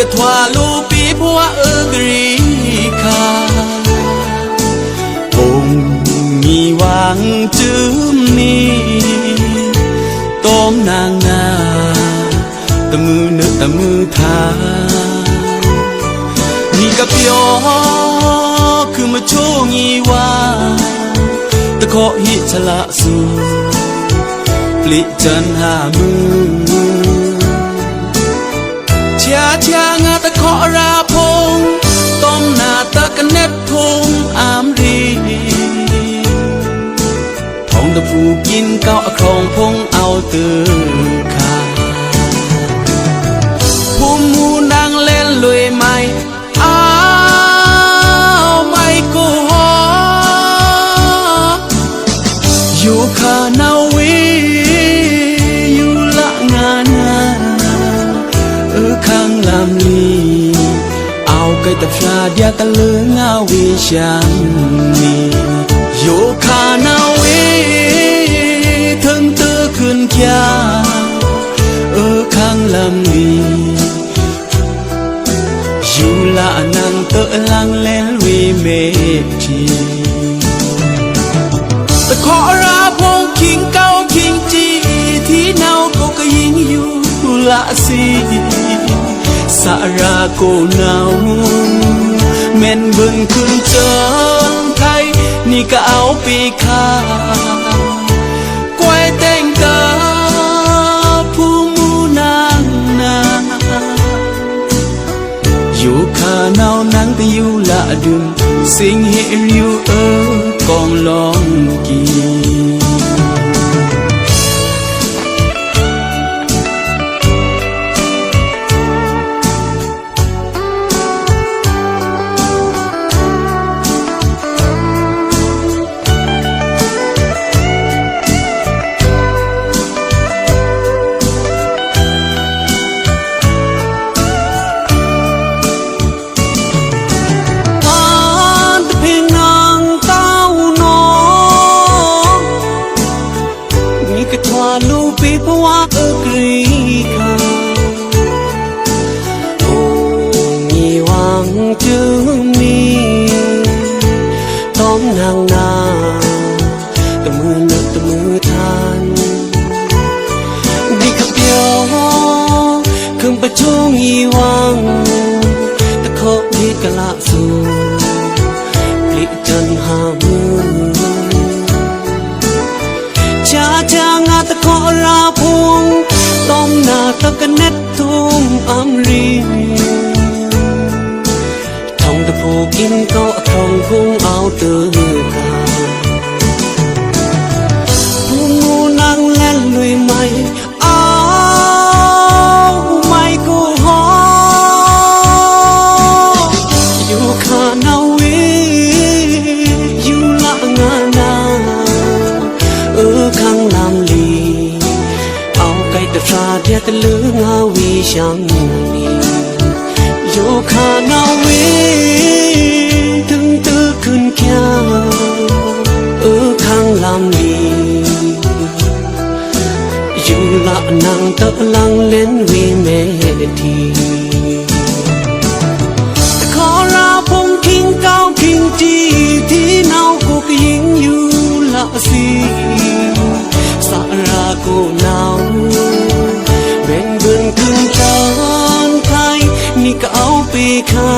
กทวาลูปีพัวกรีคาองมีวางจืมนี้ต้มนางนาตะมือเนื้อตะมือทานี่กับยอคือมาโชงีว่าตะขอหิชละสูปลิจันหามือเชียงาตะขอราพงต้มนาตะกันเน็ตทงอามรีท้องตะผูกินเก้าครองพงเอาตือขาผู้มูนางเล่นลุยไม่เอาไม่กูฮออยู่ขานาวีอยู่ละงานข้างลำนี้เอาไก่ตะพราเดียตะลึงอาวิชังนี้อยู่ขานาวีถึงตื้อขึ้นแก่ข้างลำนี้อยู่ละนังเตอลังเล่นวิเมทีตะขอราพงคิงเก้าคิงจีที่เนาก็ยิงอยู่ละสีสาราโกเนาเม่นบึงขึ้นเจอไทยนี่ก็เอาปีคากวยเต้งกาผู้มูนางนาอยู่ขาเนานังแต่อยู่ละดึงสิงเหริวกองลองกีลูปีเพราะว่ากรีคาโอ้มีหวังจึงมีต้อมนางนาตะมือนึกตะมือทานดีกับเดียวคืนประชงอีหวังตะโคดีกะละสูปลิจันหามือชางาตะขอราพงต้มนาตะกันเน็ตทุ่มอามรีท่องตะผูกินก็ท่องคงเอาเตือขาผู้งูนางเล่นลุยไม่เอาไม่กูฮออยู่ขานาวีอยู่ละงานาข้างลำลีเอาไก่ตะพราเดียตะลึงอาวิชังนี้อยู่ขานาวีถึงตื้อขึ้นแก่ข้างลำลีอยู่ละนังตะลังเล่นวิเมทีขอราพงคิงเก้าคิงจีที่เนาก็ยิงอยู่ละสีสาราโกเนาเป็นบึงขึ้นจานไทยนี่ก็เอาปีคา